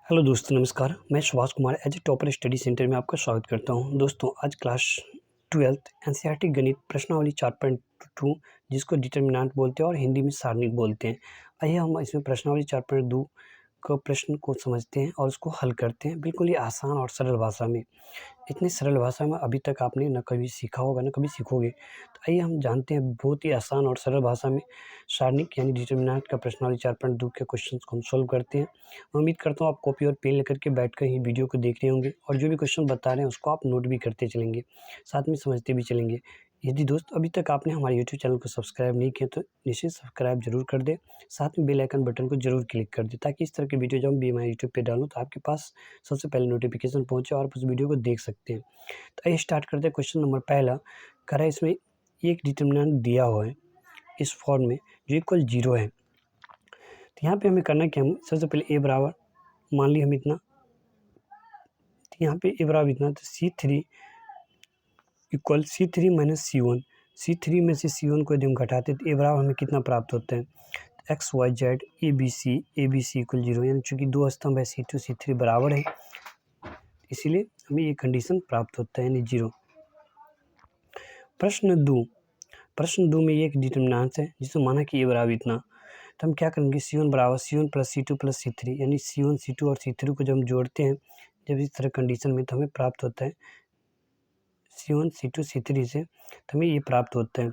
Hello दोस्तों, नमस्कार। मैं Subhash Kumar as a topper study centre में आपका स्वागत करता हूं। दोस्तों, आज क्लास 12th एनसीईआरटी गणित प्रश्नावली 4.2 जिसको डिटर्मिनेंट बोलते हैं और हिंदी में सारणिक बोलते हैं। आइए हम इसमें प्रश्नावली 4.2 को प्रश्न को समझते हैं और उसको हल करते हैं बिल्कुल ही आसान और सरल भाषा में। इतनी सरल भाषा में अभी तक आपने न कभी सीखा होगा न कभी सीखोगे। तो आइए हम जानते हैं बहुत ही आसान और सरल भाषा में सारणिक यानी डिटर्मिनेंट का प्रश्नावली 4.2 के क्वेश्चन को हम सॉल्व करते हैं। मैं उम्मीद करता हूँ आप कॉपी और पेन लेकर के बैठ कर ही वीडियो को देख रहे होंगे और जो भी क्वेश्चन बता रहे हैं उसको आप नोट भी करते चलेंगे, साथ में समझते भी चलेंगे। यदि दोस्त अभी तक आपने हमारे यूट्यूब चैनल को सब्सक्राइब नहीं किया तो निश्चित सब्सक्राइब जरूर कर दें, साथ में बेल आइकन बटन को जरूर क्लिक कर दें ताकि इस तरह की वीडियो जब भी मैं यूट्यूब पे डालूँ तो आपके पास सबसे पहले नोटिफिकेशन पहुँचे और आप उस वीडियो को देख सकते हैं। तो आइए स्टार्ट करते हैं। क्वेश्चन नंबर पहला कह रहा है इसमें एक डिटर्मिनेंट दिया हुआ है इस फॉर्म में जो इक्वल 0 है। तो यहाँ पे हमें करना क्या, हम सबसे पहले ए बराबर मान ली हम इतना, तो यहाँ पे ए बराबर इतना, तो C3 equal C3 minus C1। C3 में से C1 को यदि हम घटाते हैं तो ए बराबर हमें कितना प्राप्त होता है, X Y Z A B C equal 0। यानी चूँकि दो स्तंभ है C2 C3 बराबर है, इसीलिए हमें ये कंडीशन प्राप्त होता है यानी 0। प्रश्न 2 में ये एक डिटर्मिनेंट है जिसमें माना कि ए बराबर इतना, तो हम क्या करेंगे, C1 बराबर C1 plus C2 plus C3 यानी C1 C2 और C3 को जब हम जोड़ते हैं जब इस तरह कंडीशन में, तो हमें प्राप्त होता है C1 C2 C3 से, तो हमें ये प्राप्त होता है,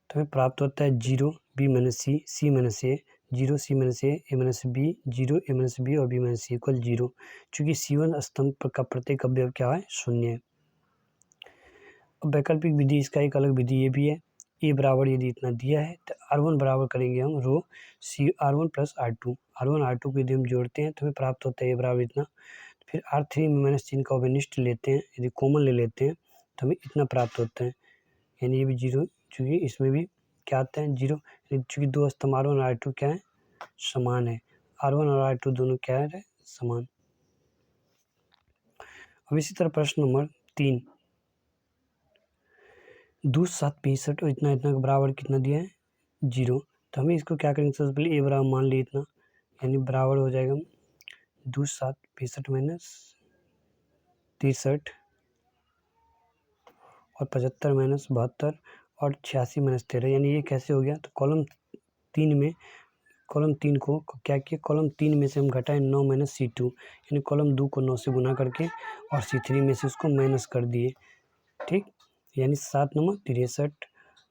तो हमें प्राप्त होता है 0 B minus C minus A, 0 C minus A minus B, 0 A minus B और B माइनस C इक्वल 0। चूँकि C1 स्तंभ का प्रत्येक अवयव क्या है, शून्य है। अब वैकल्पिक विधि इसका एक अलग विधि ये भी है, ए बराबर यदि इतना दिया है तो R1 बराबर करेंगे हम रो R1 प्लस R2 को यदि हम जोड़ते हैं तो हमें प्राप्त होता है ए बराबर इतना। फिर R3 में माइनस चिन्ह का अवनिष्ठ लेते हैं, यदि कॉमन ले लेते हैं तो हमें इतना प्राप्त होता है, यानी ये भी 0। चूँकि इसमें भी क्या आता है 0, चूँकि दो स्तंभ R1 और R2 क्या है, समान है। R1 और R2 दोनों क्या है, समान। अब इसी तरह प्रश्न नंबर 3, 2 7 65 और इतना के बराबर कितना दिया है, 0। तो हमें इसको क्या करेंगे, सबसे पहले ए बराबर मान लिए इतना, यानी बराबर हो जाएगा 2 7 65 माइनस 63 और 75 माइनस 72 और 86 माइनस 13। यानी ये कैसे हो गया, तो कॉलम 3 को क्या किया, कॉलम 3 में से हम घटाएं 9 माइनस C2, यानी कॉलम 2 को 9 से गुना करके और C3 में से उसको माइनस कर दिए, ठीक। यानी 7 नंबर 63,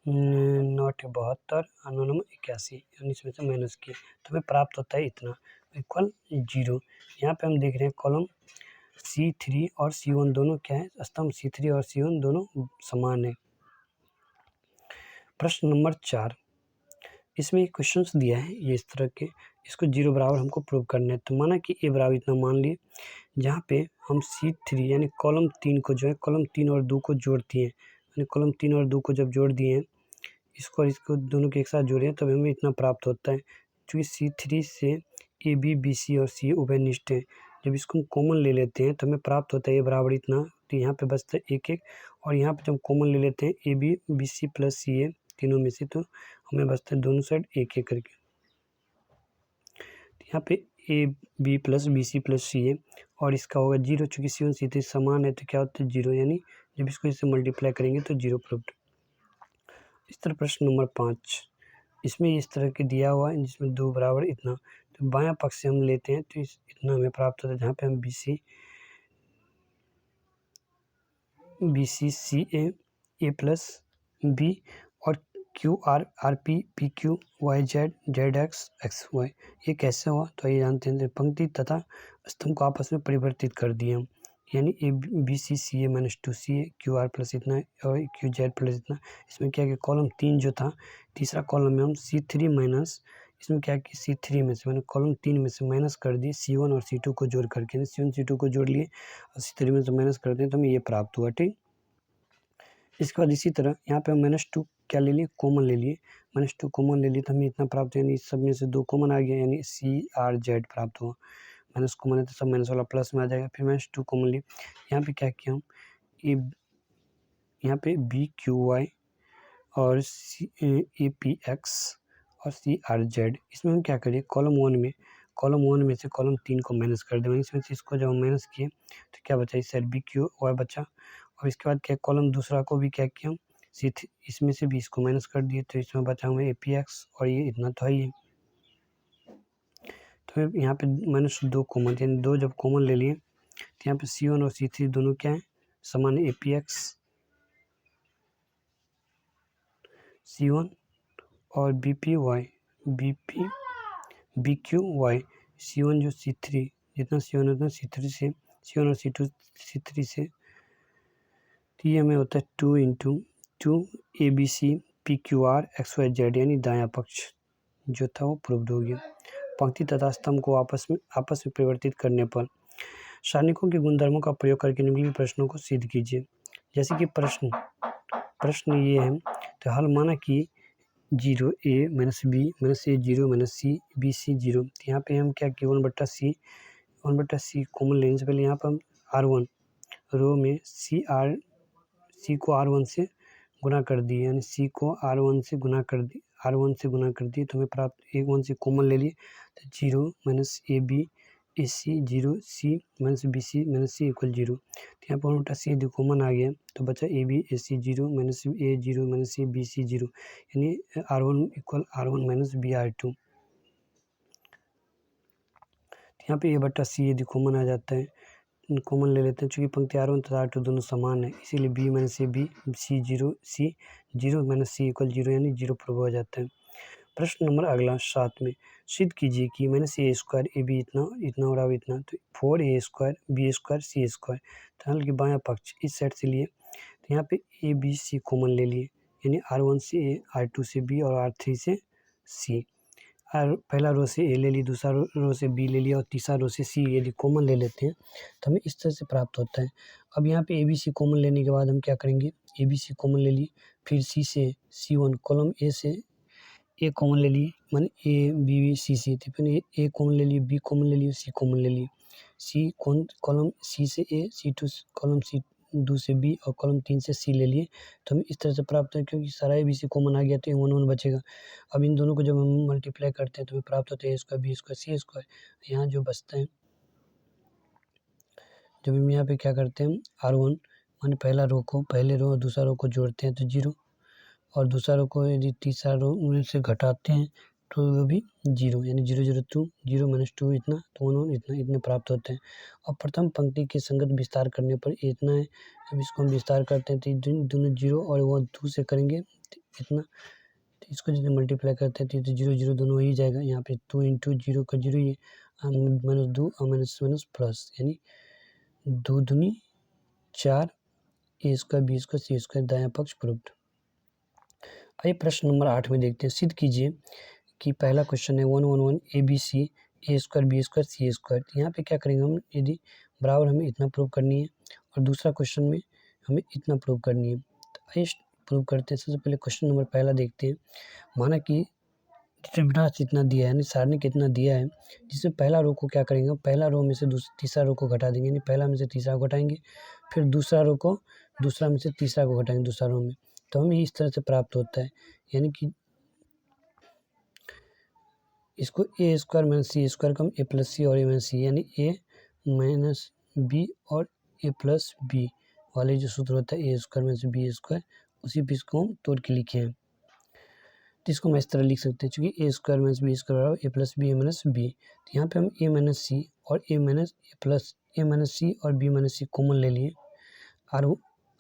9 72 और 9 नंबर 81, यानी इसमें से माइनस किए तो हमें प्राप्त होता है इतना इक्वल 0। यहाँ पे हम देख रहे हैं कॉलम C3 और C1 दोनों क्या है, स्तंभ C3 और C1 दोनों समान है। प्रश्न नंबर 4, इसमें क्वेश्चंस दिया है ये इस तरह के, इसको 0 बराबर हमको प्रूव करना है। तो माना कि ए बराबर इतना मान लिए, जहाँ पे हम C3 यानी कॉलम 3 को जो है कॉलम 3 और 2 को जोड़ दिए, यानी कॉलम 3 और 2 को जब जोड़ दिए हैं, इसको और इसको दोनों के एक साथ जोड़े हैं, तब हमें इतना प्राप्त होता है। क्योंकि C3 से ए बी बी सी और सी उभयनिष्ठ है, जब इसको हम कॉमन ले लेते हैं तो हमें प्राप्त होता है ए बराबर इतना। तो यहाँ पे बचता है 1 1 और यहाँ पे जब कॉमन ले लेते हैं a b b c plus c a तीनों में से, तो हमें बचता है दोनों साइड 1 1 करके। तो यहाँ पे a B plus b c plus c a और इसका होगा 0, चूँकि C1 C3 समान है तो क्या होता है 0, यानी जब इसको इससे मल्टीप्लाई करेंगे तो 0 प्रूव्ड। इस तरह प्रश्न नंबर 5, इसमें इस तरह के दिया हुआ है जिसमें 2 बराबर इतना, तो बायां पक्ष से हम लेते हैं तो इतना हमें प्राप्त होता है, जहाँ पे हम B C C A plus B और Q R P P Q Y Z Z x Y, ये कैसे हुआ तो ये जानते हैं। पंक्ति तथा स्तंभ को आपस में परिवर्तित कर दिए हम, यानी A B C A minus 2 C A Q R plus इतना और क्यू जेड प्लस इतना। इसमें क्या कि कॉलम 3 जो था, तीसरा कॉलम में हम C3 माइनस, इसमें क्या कि C3 में से मैंने कॉलम 3 में से माइनस कर दिए C1 और C2 को जोड़ करके, C1 C2 को जोड़ लिए और C3 में से माइनस कर दिए, तो हमें ये प्राप्त हुआ, ठीक। इसके बाद इसी तरह यहाँ पे हम -2 क्या ले लिए, कॉमन ले लिए, -2 कॉमन ले लिए तो हमें इतना प्राप्त, यानी इस सब में से 2 कॉमन आ गया, यानी CRZ प्राप्त हुआ। माइनस कॉमन है तो सब माइनस वाला प्लस में आ जाएगा। फिर -2 कॉमन लिए, यहाँ पे क्या किया हम, यहाँ पे BQY और APX और CRZ, इसमें हम क्या करें, कॉलम 1 में कॉलम 1 में से कॉलम 3 को माइनस कर दें, इसमें से इसको जब हम माइनस किए तो क्या बचा, इस साइड बी क्यू वाई बचा। और इसके बाद क्या, कॉलम दूसरा को भी क्या किया हम, इसमें से भी इसको माइनस कर दिए, तो इसमें बचा हमें ए पी एक्स, और ये इतना तो है ही है। तो यहाँ पे -2 कॉमन, यानी 2 जब कॉमन ले लिए तो यहाँ पे C1 और C3 दोनों क्या है, समान है, ए पी एक्स C1 और B P Y B Q Y. C1 जो C3, जितना C1 उतना C3 से, C1 और C3 से, तो ये हमें होता है 2 × 2 ABC PQR XYZ, यानी दायां पक्ष जो था वो प्रूव्ड हो गया। पंक्ति तथा स्तंभ को आपस में परिवर्तित करने पर सारणिकों के गुणधर्मों का प्रयोग करके निम्नलिखित प्रश्नों को सिद्ध कीजिए। जैसे कि प्रश्न ये है, तो हल माना कि 0 A - B - A 0 - C B C 0, तो यहाँ पे हम क्या किए, 1/C कॉमन लेने से पहले यहाँ पर हम R1 रो में C को R1 से गुना कर दिए, यानी C को R1 से गुना कर दिए, तो हमें प्राप्त 1 से कॉमन ले लिए, तो 0 - AB AC 0 C - BC - C = 0। तो यहाँ पर 1/C यदि कॉमन आ गया तो बचा AB AC 0 - A 0 - C BC 0, यानी R1 = R1 - BR2। यहाँ पे A/C यदि कॉमन आ जाता है, कॉमन ले लेते हैं, चूँकि पंक्ति R1 तथा R2 दोनों समान है, इसीलिए B - AB C 0 C 0 - C = 0, यानी 0 प्रूव हो जाता है। प्रश्न नंबर अगला 7 में सिद्ध कीजिए कि -A² AB इतना और इतना, तो 4A² B² C²। तो हल के बायां पक्ष इस साइड से लिए, तो यहाँ पे A B C कॉमन ले लिए, यानी R1 से A, R2 से B और R3 से C। और पहला रो से A ले ली, दूसरा रो से B ले लिया और तीसरा रो से C यदि कॉमन ले लेते हैं तो हमें इस तरह से प्राप्त होता है। अब यहाँ पे ABC कॉमन लेने के बाद हम क्या करेंगे, ABC कॉमन ले लिए, फिर C से C1, कॉलम A से A कॉमन ले लिए, मान A B C C, तो फिर A कॉमन ले लिए, B कॉमन ले लिए, C कॉमन ले लिए, कॉलम C से A, C2 कॉलम C2 से B और कॉलम 3 से C ले लिए, तो हमें इस तरह से प्राप्त है, क्योंकि सारा ABC कॉमन आ गया तो 1 बचेगा। अब इन दोनों को जब हम मल्टीप्लाई करते हैं तो हमें प्राप्त होता है A² B² C²। यहाँ जो बचता है, जब हम यहाँ पे क्या करते हैं, R1 मान पहले रो और दूसरा रो को जोड़ते हैं तो 0, और दूसरा रो को यदि तीसरा रो में से घटाते हैं तो वो भी 0, यानी 0 0 2 0 - 2 इतना, तो 1 1 इतने प्राप्त होते हैं। और प्रथम पंक्ति के संगत विस्तार करने पर इतना है, अब इसको हम विस्तार करते हैं तो दोनों 0 और वो 2 से करेंगे तो इतना, तो इसको यदि मल्टीप्लाई करते हैं तो 0 0 दोनों हो ही जाएगा। यहाँ पे 2 × 0 का 0 ही -2 और माइनस प्लस, यानी 2 दूनी 4 A² B² C², दायां पक्ष प्रूव्ड। आइए प्रश्न नंबर 8 में देखते हैं, सिद्ध कीजिए कि पहला क्वेश्चन है 1 1 1 ABC A² B² C²। यहाँ पे क्या करेंगे हम, यदि बराबर हमें इतना प्रूव करनी है और दूसरा क्वेश्चन में हमें इतना प्रूव करनी है, तो आइए प्रूव करते हैं। सबसे पहले क्वेश्चन नंबर पहला देखते हैं। माना कि डिटरमिनेंट इतना दिया है, यानी सारणी कितना दिया है, जिसमें पहला रो को क्या करेंगे, पहला रो में से तीसरा रो को घटा देंगे, यानी पहला में से तीसरा को घटाएंगे, फिर दूसरा रो को दूसरा में से तीसरा को घटाएंगे दूसरा रो में, तो हमें इस तरह से प्राप्त होता है। यानी कि इसको A² - C² कम A+C और A-C, यानी A - B और A+B वाले जो सूत्र होता है A² - B², उसी पे इसको हम तोड़ के लिखे हैं। तो इसको हम इस तरह लिख सकते हैं, चूँकि A² - B² बराबर A+B A-B, तो यहाँ पे हम A-C और A-C और B-C कॉमन ले लिए,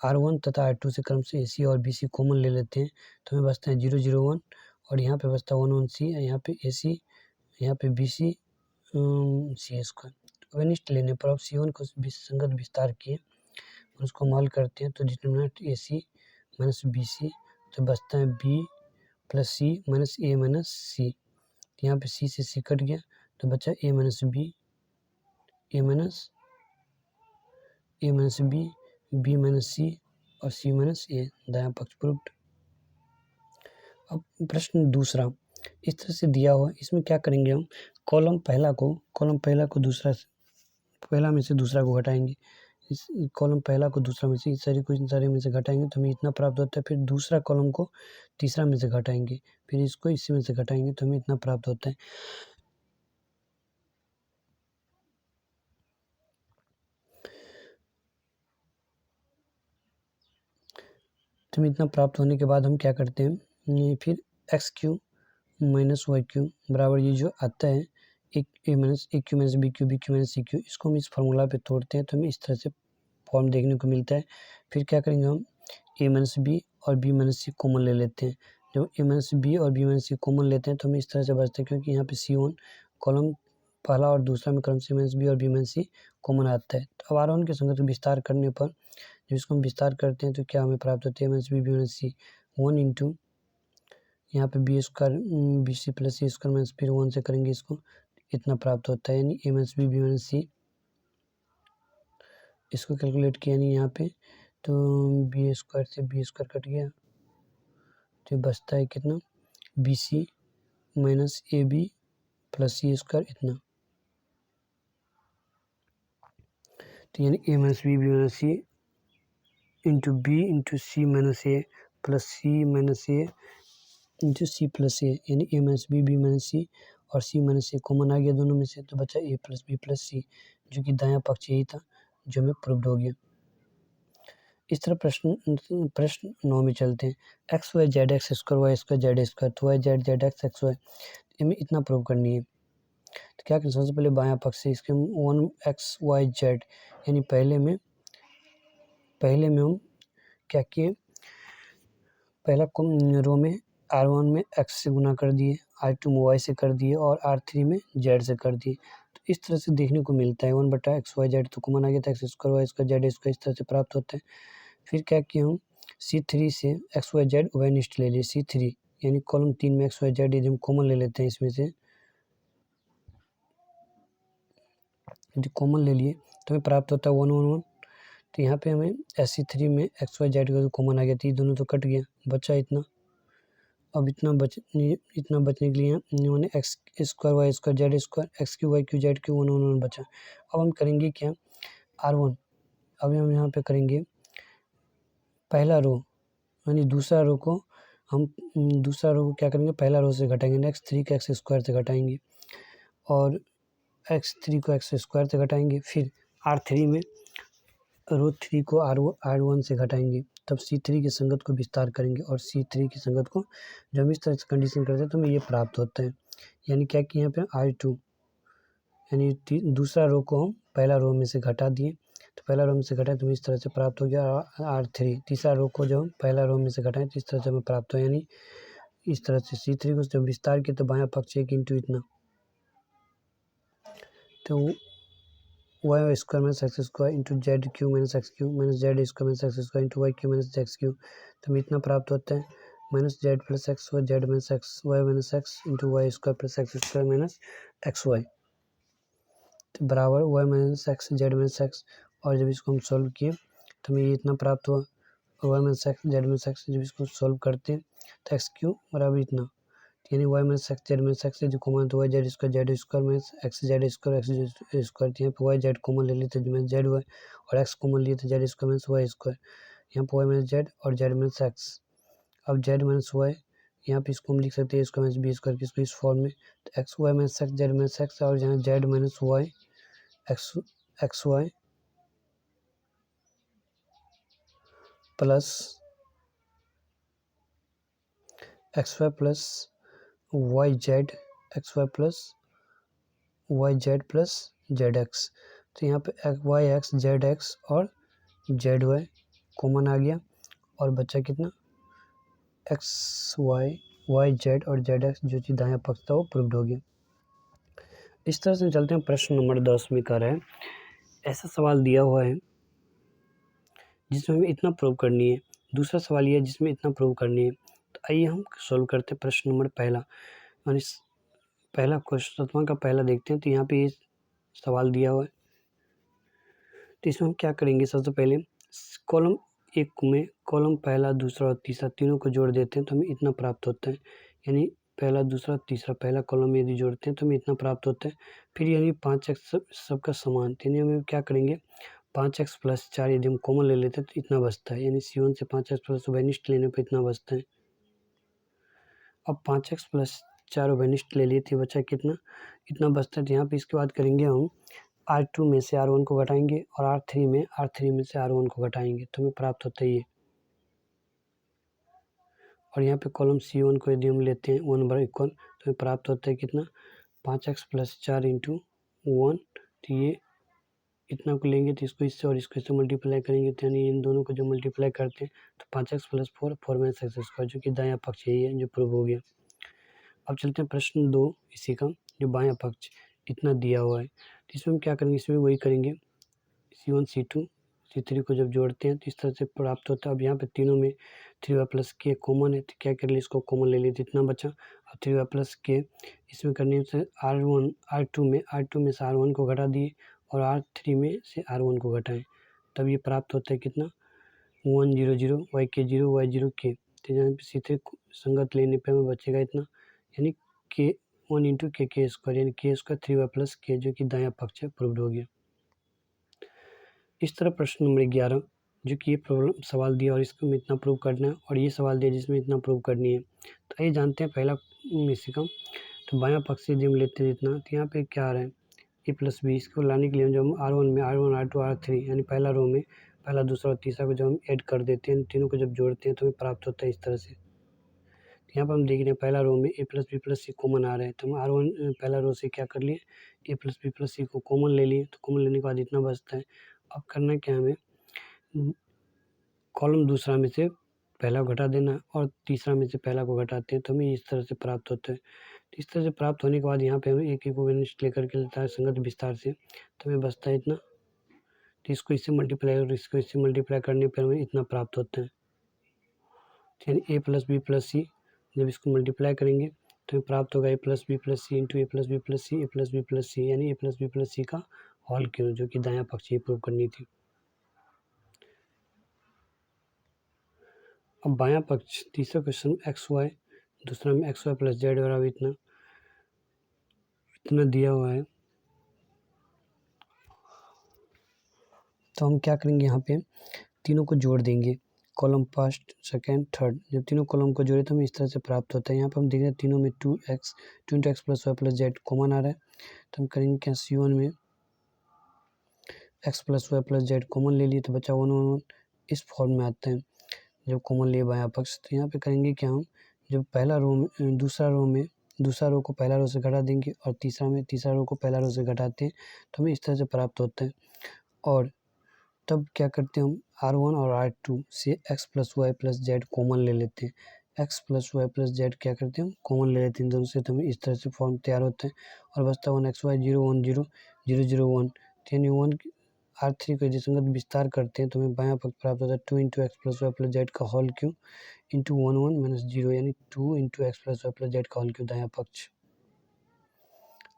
R1 तथा R2 से क्रम से AC और BC कॉमन ले लेते हैं, तो हमें बचता है 0 0 1, और यहाँ पे बचता है 1 1 C, यहाँ पे AC, यहाँ पे BC C²। तो अनिष्ट लेने पर अब C1 को संगत विस्तार किए और उसको हम हल करते हैं, तो डिटरमिनेंट AC - BC, तो बचता है B + C - A - C, यहाँ पे C से C कट गया तो बचा A - B B - C और C - A, दायां पक्ष प्रूव्ड। अब प्रश्न दूसरा इस तरह से दिया हुआ, इसमें क्या करेंगे हम, कॉलम पहला को दूसरा, पहला में से दूसरा को घटाएंगे, इस कॉलम पहला को दूसरा में से, इस सारे में से घटाएंगे तो हमें इतना प्राप्त होता है। फिर दूसरा कॉलम को तीसरा में से घटाएंगे, फिर इसको इसी में से घटाएंगे तो हमें इतना प्राप्त होता है। तो इतना प्राप्त होने के बाद हम क्या करते हैं, फिर x Q minus y q बराबर ये जो आता है a minus a q minus b q minus c q, इसको हम इस फार्मूला पे तोड़ते हैं तो हमें इस तरह से फॉर्म देखने को मिलता है। फिर क्या करेंगे हम ए माइनस बी और बी माइनस सी कॉमन ले लेते हैं। जब ए माइनस बी और बी माइनस सी कॉमन लेते हैं तो हमें इस तरह से बचता है, क्योंकि यहाँ पे C1 कॉलम पहला और दूसरा में कॉलम C माइनस बी और बी माइनस सी कॉमन आता है। तो अब R1 के संगत को विस्तार करने पर जब इसको हम विस्तार करते हैं तो क्या हमें प्राप्त होता है, a minus B minus c 1 into यहाँ पे b square b c plus सी स्क्वायर माइनस फिर 1 से करेंगे इसको, इतना प्राप्त होता है। यानी A minus B minus C इसको कैलकुलेट किया नहीं यहाँ पे, तो बी स्क्वायर से बी स्क्वायर कट गया तो बचता है कितना, B C minus A B plus C square इतना। तो यानी A minus B minus C into B into C minus A plus C minus A into C plus A, यानी A minus B minus C और C minus ए common आ गया दोनों में से, तो बचा ए प्लस बी प्लस सी, जो कि दायां पक्ष यही था जो हमें प्रूव्ड हो गया। इस तरह प्रश्न 9 में चलते हैं। X Y Z x square Y square Z square, तो Y Z Z x y, हमें इतना प्रूव करनी है। तो क्या करें, सबसे पहले बायां पक्ष से इसके हम 1 एक्स वाई जेड, यानी पहले में हम क्या किए, पहला रो में R1 में x से गुना कर दिए, R2 में y से कर दिए और R3 में z से कर दिए। तो इस तरह से देखने को मिलता है 1/x/y/z, तो कॉमन आ गया था X square Y square Z square, इस तरह से प्राप्त होता है। फिर क्या किए हम C3 से x/y/z उभयनिष्ठ ले लिए, C3 यानी कॉलम 3 में x/y/z यदि हम कॉमन ले लेते हैं, इसमें से यदि कॉमन ले लिए तो हमें प्राप्त होता है 1 1 1। तो यहाँ पे हमें SC3 में x/y/z का जो कॉमन आ गया था, ये दोनों तो कट गया, बचा इतना। अब इतना बचने के लिए मैंने X square Y square Z square X Q Y Q Z Q 1 1 1 बचा। अब हम करेंगे क्या, R1, अब हम यहाँ पे करेंगे पहला रो, यानी दूसरा रो को क्या करेंगे, पहला रो से घटाएंगे, नेक्स्ट 3 को एक्स स्क्वायर से घटाएंगे और x3 को एक्स स्क्वायर से घटाएंगे। फिर R3 में रो 3 को R1 से घटाएंगे, तब C3 की संगत को विस्तार करेंगे और C3 की संगत को जब हम इस तरह से कंडीशन करते हैं तो हमें ये प्राप्त होता है। यानी क्या कि यहाँ पे R2 यानी दूसरा रो को हम पहला रो में से घटा दिए, तो पहला रो में से घटाए तो हमें इस तरह से प्राप्त हो गया R3। तीसरा रो को जब हम पहला रो में से घटाएं तो इस तरह से हमें प्राप्त हो, यानी इस तरह से C3 को जब विस्तार किया तो बायां पक्ष 1 इंटू इतना, तो Y square minus X square into Z Q minus X Q minus Z square minus X square into Y Q minus X Q, तो हमें इतना प्राप्त होता है minus Z plus X Y Z minus X Y minus X into Y square plus X square minus X Y, तो बराबर Y minus X Z minus X. और जब इसको हम सॉल्व किए तो हमें ये इतना प्राप्त हुआ, Y minus X Z minus X, जब इसको सॉल्व करते हैं तो एक्स क्यू बराबर इतना, यानी Y minus X Z minus X जो कॉमन तो Y Z square minus X Z square X square, यहाँ पे वाई जेड कॉमन ले लेते हैं जेड वाई और एक्स कॉमन लिए थे Z square minus Y square, यहाँ पे वाई माइनस जेड और जेड माइनस एक्स। अब जेड माइनस वाई यहाँ पे इसको हम लिख सकते हैं स्क्वायर माइनस बी स्क्वायर, किसको इस फॉर्म में, तो X Y minus X Z minus X और यहाँ Z minus Y X Y plus X Y plus Y Z x Y plus Y Z plus Z X. तो यहाँ पे Y X Z X और Z Y common आ गया और बचा कितना, एक्स वाई वाई जेड और जेड एक्स, जो कि दायां पक्ष था वो प्रूव्ड हो गया। इस तरह से चलते हैं, प्रश्न नंबर 10 में कह रहा है ऐसा सवाल दिया हुआ है जिसमें हमें इतना प्रूव करनी है, दूसरा सवाल यह है जिसमें इतना प्रूव करनी है। तो आइए हम सॉल्व करते हैं प्रश्न नंबर पहला, यानी पहला क्वेश्चन का पहला देखते हैं। तो यहाँ पे ये सवाल दिया हुआ है, तो इसमें हम क्या करेंगे, सबसे पहले कॉलम 1 में कॉलम पहला दूसरा और तीसरा तीनों को जोड़ देते हैं तो हमें इतना प्राप्त होता है, यानी पहला दूसरा तीसरा पहला कॉलम में यदि जोड़ते हैं तो हमें इतना प्राप्त होता है। फिर यानी 5x सबका समान, यानी हम क्या करेंगे 5x प्लस 4 यदि हम कॉमन ले लेते हैं तो इतना बचता है, यानी C1 से 5x प्लस उभयनिष्ठ लेने पर इतना बचता है। अब 5x प्लस 4 उभयनिष्ठ ले लिए थे, बचा कितना, इतना बचता है। तो यहाँ पे इसके बाद करेंगे हम R2 में से R1 को घटाएंगे और R3 में से R1 को घटाएंगे तो हमें प्राप्त होता है ये। और यहाँ पे कॉलम C1 को यदि हम लेते हैं 1 बराबर इक्वल तो हमें प्राप्त होता है कितना 5x + 4 × 1। तो ये इतना को लेंगे तो इसको इससे और इसको इससे मल्टीप्लाई करेंगे तो यानी इन दोनों को जब मल्टीप्लाई करते हैं तो 5x + 4 4 - x², जो कि दायां पक्ष यही है जो प्रूव हो गया। अब चलते हैं प्रश्न 2 इसी का, जो बायां पक्ष इतना दिया हुआ है। तो इसमें हम क्या करेंगे, इसमें वही करेंगे C1 C2 C3 को जब जोड़ते हैं तो इस तरह से प्राप्त होता है। अब यहाँ पे तीनों में 3y + k कॉमन है तो क्या कर लिए, इसको कॉमन ले लिए तो इतना बचा। अब 3y + k इसमें करने से R2 में से R1 को घटा दिए और R3 में से R1 को घटाएं, तब ये प्राप्त होता है कितना 1 0 0 yk 0 y 0 k। तो यहाँ पे C3 संगत लेने पे हमें बचेगा इतना, यानी k 1 × k² यानी k² 3y + k, जो कि दायां पक्ष है, प्रूव्ड हो गया। इस तरह प्रश्न नंबर 11, जो कि ये प्रॉब्लम सवाल दिया और इसको में इतना प्रूव करना है, और ये सवाल दिया जिसमें इतना प्रूव करनी है। तो आइए जानते हैं पहला इसी का। तो बायां पक्ष से जब लेते हैं इतना, तो यहाँ पे क्या आ रहा है a + b, इसको लाने के लिए जब हम R1 में R1 R2 R3 यानी पहला रो में पहला दूसरा और तीसरा को जब हम ऐड कर देते हैं, तीनों को जब जोड़ते हैं तो हमें प्राप्त होता है इस तरह से। तो यहाँ पर हम देख रहे हैं पहला रो में a + b + c कॉमन आ रहा है, तो हम R1 पहला रो से क्या कर लिए a + b + c को कॉमन ले लिए, तो कॉमन लेने के बाद इतना बचता है। अब करना क्या है, हमें कॉलम दूसरा में से पहला को घटा देना और तीसरा में से पहला को घटाते हैं तो हमें इस तरह से प्राप्त होता है। तो इस तरह से प्राप्त होने के बाद यहाँ पे हमें एक इक्विवेलेंस लेकर के लेता है संगत विस्तार से, तो हमें बचता है इतना। तो इसको इससे मल्टीप्लाई और इसको इससे मल्टीप्लाई करने पर हमें इतना प्राप्त होता है, यानी a + b + c। जब इसको मल्टीप्लाई करेंगे तो हमें प्राप्त होगा a + b + c × a + b + c a + b + c, यानी a + b + c का होल क्यूब, जो कि दायां पक्ष ये प्रूव करनी थी। अब बायां पक्ष तीसरा क्वेश्चन XY, दूसरा में XY + z बराबर इतना दिया हुआ है। तो हम क्या करेंगे, यहाँ पे तीनों को जोड़ देंगे, कॉलम फर्स्ट सेकंड थर्ड। जब तीनों कॉलम को जोड़े तो हमें इस तरह से प्राप्त होता है। यहाँ पर हम देख रहे हैं तीनों में 2 × x + y + z कॉमन आ रहा है, तो हम करेंगे क्या, C1 में x + y + z कॉमन ले लिए तो बचा 1 1 1, इस फॉर्म में आता है जब कॉमन लिए बायां पक्ष। तो यहाँ पे करेंगे क्या, हम जब पहला रो में दूसरा रो को पहला रो से घटा देंगे और तीसरा रो को पहला रो से घटाते हैं तो हमें इस तरह से प्राप्त होता है। और तब क्या करते हैं, हम R1 और R2 से x + y + z कॉमन ले लेते हैं। x + y + z क्या करते हैं, हम कॉमन ले लेते हैं दोनों से, तो हमें इस तरह से फॉर्म तैयार होता है और बचता 1xy 0 1 0 0 0 1, यानी 1 R3 को यदि संगत विस्तार करते हैं तो हमें बायां पक्ष प्राप्त होता है 2 × x + y + z का होल क्यूब × 1 1 - 0, यानी 2 × x + y + z का होल क्यूब दायां पक्ष।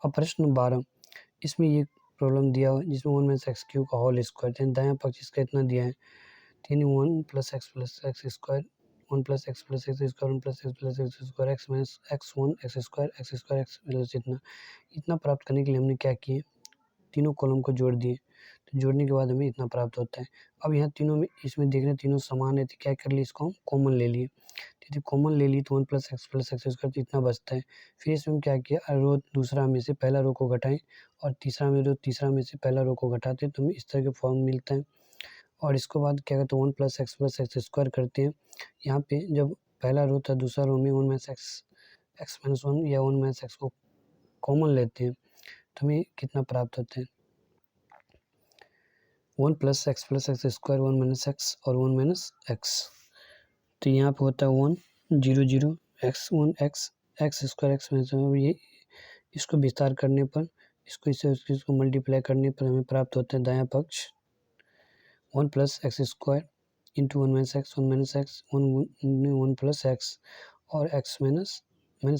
अब प्रश्न 12, इसमें ये प्रॉब्लम दिया हुआ है जिसमें 1 - x³ का होल स्क्वायर, यानी दायां पक्ष इसका इतना दिया है, यानी 1 + x + x², 1 + x + x², 1 + x + x², x - x1 x² x इतना प्राप्त करने के लिए हमने क्या किए, तीनों कॉलम को जोड़ दिए। तो जोड़ने के बाद हमें इतना प्राप्त होता है। अब यहाँ तीनों में इसमें देख रहे हैं तीनों समान है, तो क्या कर लिए, इसको हम कॉमन ले लिए। यदि कॉमन ले ली तो 1 + x + x² तो इतना बचता है। फिर इसमें क्या किया, रो दूसरा में से पहला रो को घटाएं और तीसरा में से पहला रो को घटाते हैं तो हमें इस तरह का फॉर्म मिलता है। और इसके बाद क्या करते हैं, 1 + x + x² करते हैं। यहाँ पे जब पहला रो था दूसरा रो में 1 - x 1 या 1 - x को कॉमन लेते हैं तो हमें कितना प्राप्त होता है, 1 + x + x², 1 - x और 1 - x। तो यहाँ पे होता है 1 0 0 x 1 x x² x ये इसको विस्तार करने पर इसको मल्टीप्लाई करने पर हमें प्राप्त होता है दायां पक्ष 1 + x² × 1 - x 1 - x 1 + x और x -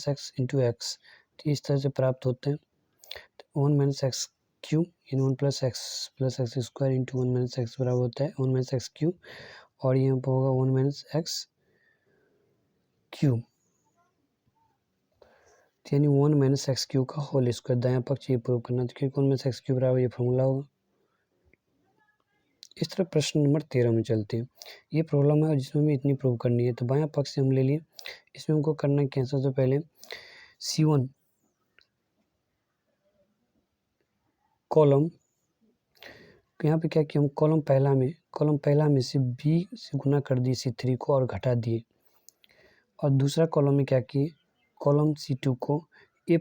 x × x। तो इस तरह से प्राप्त होते हैं 1 - x³ यानी 1 + x + x² × 1 - x बराबर होता है 1 - x³ और यहाँ पर होगा 1 - x³ यानी 1 - x³ का होल स्क्वायर, दायां पक्ष ये प्रूव करना था क्योंकि 1 - x³ बराबर ये फॉर्मूला होगा। इस तरह प्रश्न नंबर 13 में चलते हैं। ये प्रॉब्लम है जिसमें हमें इतनी प्रूव करनी है, तो बायां पक्ष से हम ले लिए। इसमें हमको करना क्या है, सबसे पहले C1 कॉलम, यहाँ पे क्या किया, हम कॉलम पहला में से b से गुना कर दिए C3 को और घटा दिए और दूसरा कॉलम में क्या किए, कॉलम C2 को ए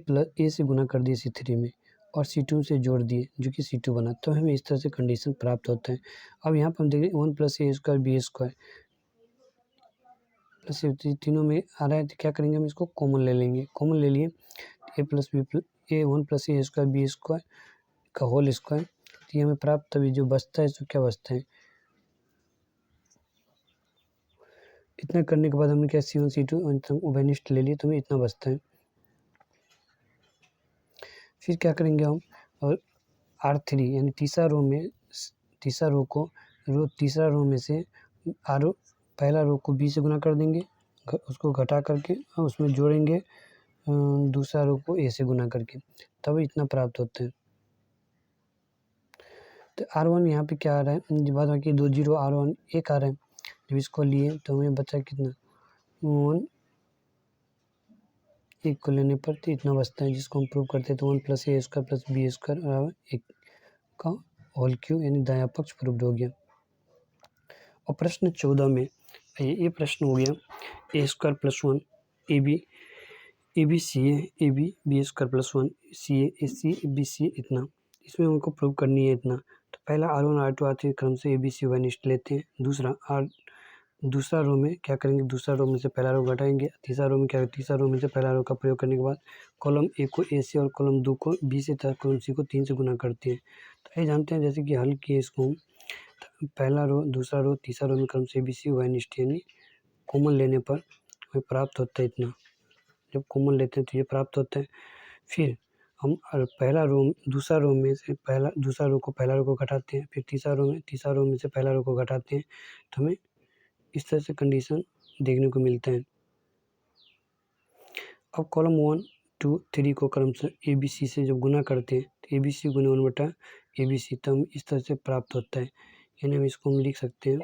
से गुना कर दिए C3 में और C2 से जोड़ दिए जो कि C2 बना, तो हमें इस तरह से कंडीशन प्राप्त होता है। अब यहाँ पर हम देख रहे हैं 1 + a² b² प्लस तीनों में आ रहा है, तो क्या करेंगे, हम इसको कॉमन ले लेंगे। कॉमन ले लिए a + b a 1 + a² b² का होल स्क्वायर, तो ये हमें प्राप्त, तभी जो बचता है तो क्या बचता है, इतना करने के बाद हमने क्या C1 C2 उभयनिष्ठ ले लिए, तो हमें इतना बचता है। फिर क्या करेंगे हम, और R3 यानी तीसरा रो में, तीसरा रो में से पहला रो को B से गुना कर देंगे, उसको घटा करके और उसमें जोड़ेंगे दूसरा रो को A से गुना करके, तब इतना प्राप्त होता है। तो R1 यहाँ पे क्या आ रहा है, बाद बाकी 2 0 R1 1 आ रहा है, जब इसको लिए तो हमें बचा कितना 1, 1 को लेने पर तो इतना बचता है, जिसको हम प्रूव करते हैं तो 1 + a² + b² बराबर 1 का होल क्यूब, यानी दायां पक्ष प्रूव्ड हो गया। और प्रश्न 14 में ये प्रश्न हो गया a² + 1 AB CA AB b² + 1 CA AC BC इतना, इसमें हमको प्रूव करनी है इतना। तो पहला R1 R2 R3 क्रम से ABC उभयनिष्ठ लेते हैं। दूसरा रो में क्या करेंगे, दूसरा रो में से पहला रो घटाएंगे। तीसरा रो में क्या, तीसरा रो में से पहला रो का प्रयोग करने के बाद कॉलम A को A से और कॉलम 2 को B से तथा कॉलम C को 3 से गुना करते हैं। तो ये जानते हैं, जैसे कि हल किए इसको हम, पहला रो, दूसरा रो, तीसरा रो में क्रम से ABC उभयनिष्ठ, यानी कॉमन लेने पर हमें प्राप्त होता है इतना। जब कॉमन लेते हैं तो ये प्राप्त होता है। फिर हम दूसरा रो में से दूसरा रो को पहला रो को घटाते हैं, फिर तीसरा रो में से पहला रो को घटाते हैं, तो हमें इस तरह से कंडीशन देखने को मिलता है। अब कॉलम 1 2 3 को क्रम से ABC से जब गुना करते हैं तो ABC गुना 1/ABC, तो हम इस तरह से प्राप्त होता है। यानी हम इसको हम लिख सकते हैं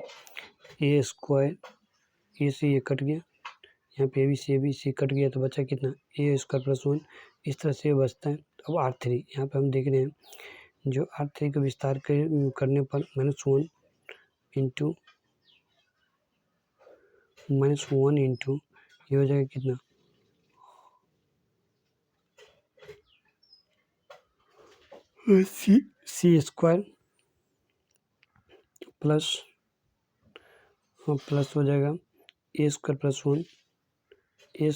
a², ए से ये कट गया, यहाँ पे ABC कट गया, तो बचा कितना a² + 1, इस तरह से बचता है। अब R3 यहाँ पे हम देख रहे हैं, जो R3 का विस्तार करने पर -1 इंटू ये हो जाएगा कितना, C² प्लस हो जाएगा a² + 1 +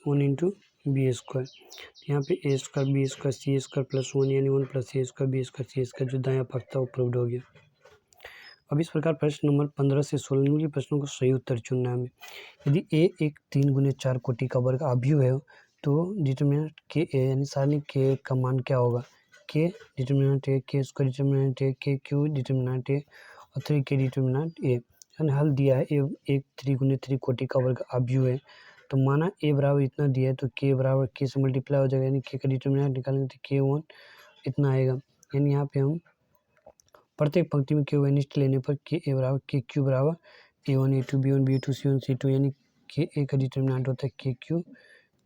1 इंटू b²। यहाँ पे a² b² C² + 1 यानी 1 + a² b² C² जो दायां पक्ष था वो प्रूव्ड हो गया। अब इस प्रकार प्रश्न नंबर 15 से 16 निम्नलिखित प्रश्नों को सही उत्तर चुनना है हमें। यदि A एक 3 × 4 कोटि का वर्ग अवयव है तो डिटरमिनेंट K यानी सारणी K का मान क्या होगा, K determinant A, K² determinant A, KQ determinant A और 3K डिटरमिनेंट A। यानी हल दिया है A एक 3 × 3 कोटि का वर्ग अवयव है, तो माना A बराबर इतना दिया है तो K बराबर K से मल्टीप्लाई हो जाएगा, यानी K का डिटरमिनेंट निकालेंगे तो K1 इतना आएगा। यानी यहाँ पे हम प्रत्येक पंक्ति में K उभयनिष्ठ लेने पर KQ बराबर A1 A2 B1 B2 C1 C2, यानी KA का डिटरमिनेंट होता है KQ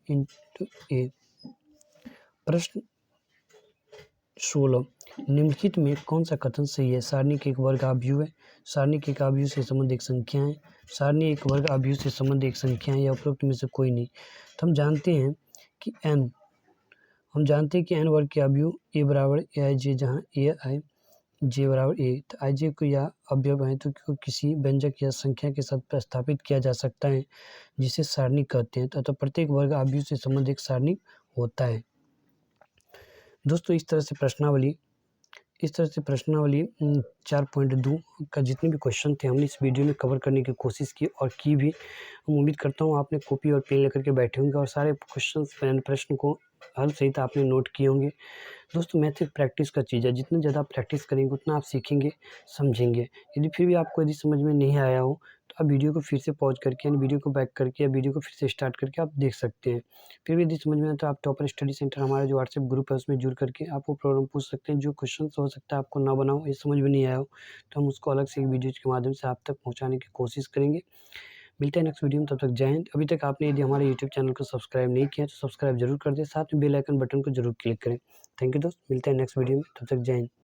इंटू A। प्रश्न 16 निम्नलिखित में कौन सा कथन सही है, सारणी के एक वर्ग अवयव है, सारणी के एक अवयव से संबंध एक संख्या है, सारणी एक वर्ग अवयव से संबंध एक संख्या है, या उपरोक्त में से कोई नहीं। तो हम जानते हैं कि n वर्ग के अवयव A बराबर Aij, जहाँ A j बराबर A, तो ij को या अवयव है तो किसी व्यंजक या संख्या के साथ प्रतिस्थापित किया जा सकता है, जिसे सारणी कहते हैं। तो प्रत्येक वर्ग अवयव से संबंध एक सारणी होता है। दोस्तों इस तरह से प्रश्नावली 4.2 का जितने भी क्वेश्चन थे हमने इस वीडियो में कवर करने की कोशिश की और की भी। मैं उम्मीद करता हूँ आपने कॉपी और पेन लेकर के बैठे होंगे और सारे प्रश्न को हल सहित आपने नोट किए होंगे। दोस्तों मैथ एक प्रैक्टिस का चीज़ है, जितनी ज़्यादा प्रैक्टिस करेंगे उतना आप सीखेंगे, समझेंगे। यदि फिर भी आपको समझ में नहीं आया हो तो आप वीडियो को फिर से पॉज करके, यानी वीडियो को बैक करके या वीडियो को फिर से स्टार्ट करके आप देख सकते हैं। फिर भी यदि समझ में आए तो आप टॉपर स्टडी सेंटर हमारा जो व्हाट्सएप ग्रुप है उसमें जुड़ करके आप वो प्रॉब्लम पूछ सकते हैं। जो क्वेश्चन हो सकता है आपको ना बना हो, ये समझ में नहीं आया हो, तो हम उसको अलग से एक वीडियो के माध्यम से आप तक पहुँचाने की कोशिश करेंगे। मिलते हैं नेक्स्ट वीडियो में, तब तक जय हिंद। अभी तक आपने यदि हमारे यूट्यूब चैनल को सब्सक्राइब नहीं किया तो सब्सक्राइब जरूर कर दें, साथ में बेल आइकन बटन को जरूर क्लिक करें। थैंक यू दोस्त, मिलते हैं नेक्स्ट वीडियो में, तब तक जय हिंद।